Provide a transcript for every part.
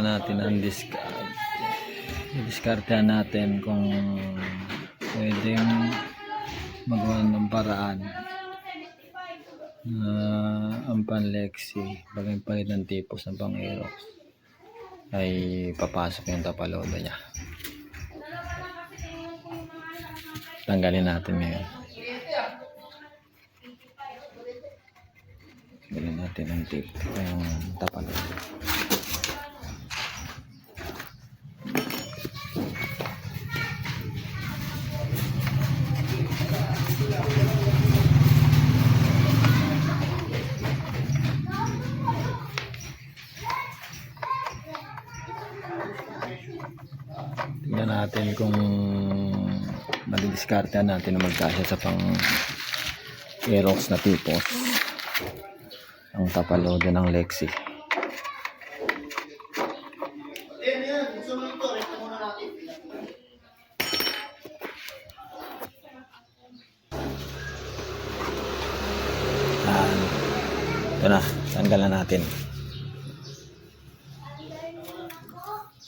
natin ang diskartehan natin kung pwedeng magawa ng paraan na ang panlexi bagay palit ng tipos ng pang Aerox ay papasok yung tapalodo niya. Tanggalin natin ngayon. Tanggalin natin ang tip yung tapalodo. Tingnan natin kung madidiskartehan natin na magkasya sa pang Aerox na tipos ang tapalodo ng Lexi. Ito na, tanggalan natin.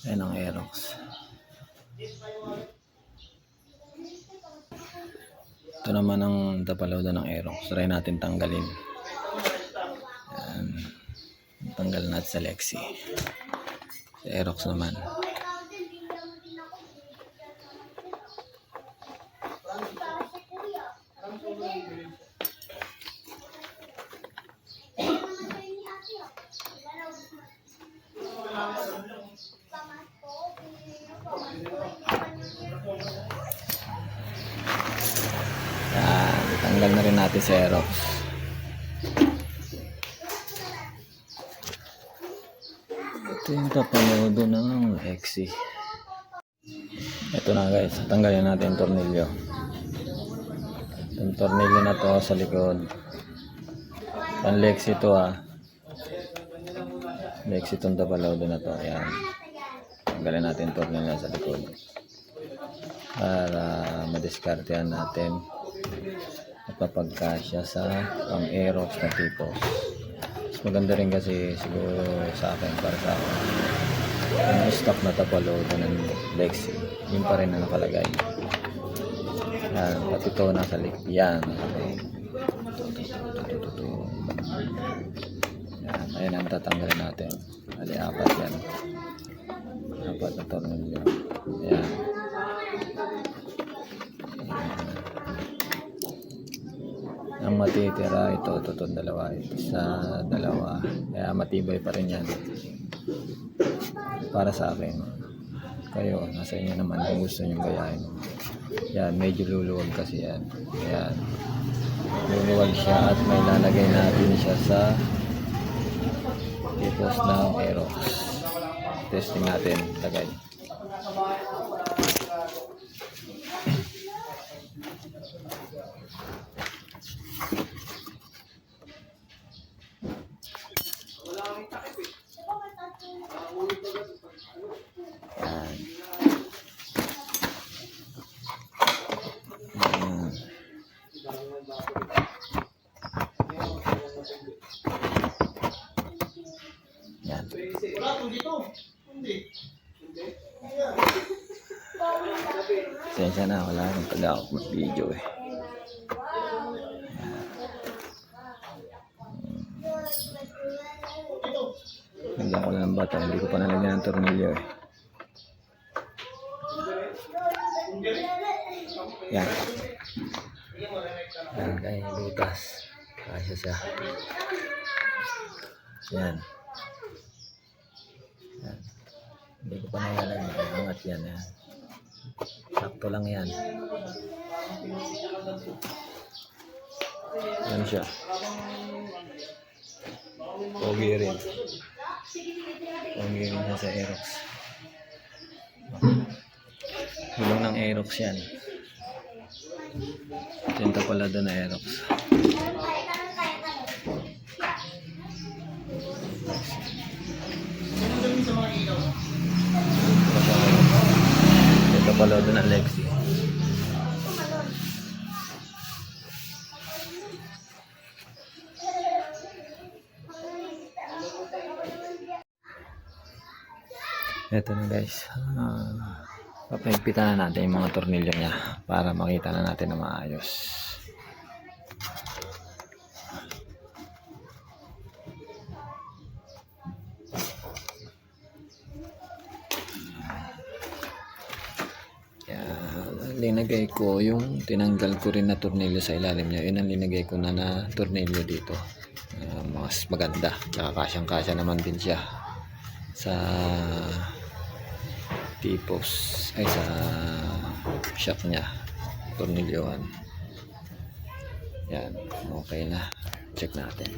Ayan ang Aerox. Ito naman ang tapalodo ng Aerox. Try natin tanggalin. Ayan. Tanggal natin sa Lexi. Sa Aerox naman. Tanggal na rin natin sa Aerox. Ito yung tapalodo ng Lexi. Ito na guys, tanggalin natin yung tornilyo. Yung tornilyo na to sa likod. Ang Lexi to Lexi itong tapalodo na to. Ayan. Tanggalin natin yung tornilyo sa likod para madiskartehan natin at mapagkasya sa pang Aerox na tipos. Mas maganda rin kasi siguro sa akin, para sa akin, yung stock na tapalodo ng Lexi, yun pa rin na nakalagay. Yan, pati ito nasa likod. Yan, ayun ang tatanggalin natin. Ali, apat yan. Apat na tornilyo. Yan. Ang matitira ito dalawa, isa, dalawa, kaya matibay pa rin yan para sa akin. Kayo, nasa inyo naman kung gusto nyo gayahin. Yan, medyo luluwag kasi yan. Yan, luluwag siya at may lalagay natin siya sa tipos ng Aerox. Testing natin, tagay. Yan. Sensya na, wala akong pala ako mag-video eh. Lagyan ko lang ng bata, hindi ko pa nalagyan ng tornilyo eh. Yan. Yan kaya butas. Kasya siya. Yan. Yan. Hindi ko pa nalagyan. Angat yan. Yan. Sakto lang yan. Yan siya. Pogi rin. Pogi rin na sa Aerox. Gulong ng Aerox yan. Tinta pala doon na Aerox. Tinta pala doon na Lexi. Ito na guys. Papahigpitan na natin yung mga tornilyo niya para makita na natin na maayos. Linagay ko yung tinanggal ko rin na tornilyo sa ilalim niya. Yun ang linagay ko na tornilyo dito. Mas maganda. Kasyang kasya naman din siya sa tipos ay sa shock niya. Tornilyohan. Yan. Okay na. Check natin.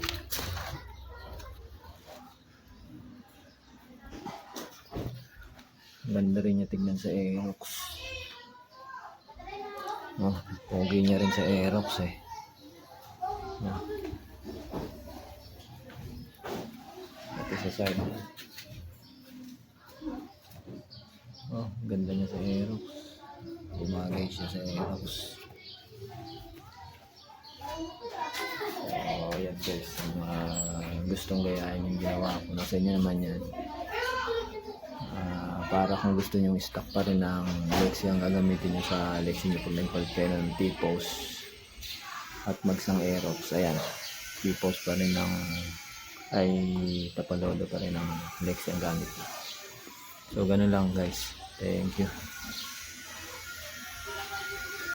Ganda rin niya tignan sa Aerox. Oh, pogi niya rin sa Aerox eh. Oh. Ito sa side. Oh, ganda niya sa Aerox. Bumagay siya sa Aerox. Oh, yan guys. Gustong gayahin yung ginawa ko. Nasa inyo naman yan. Para kung gusto nyo stock pa rin ng Lexi ang gagamitin nyo sa Lexi nyo pag nag-call kayo ng T-post at magsang Aerox, ayan, T-post pa rin ng ay tapalodo pa rin ng Lexi ang gamit nyo. So ganun lang guys, thank you.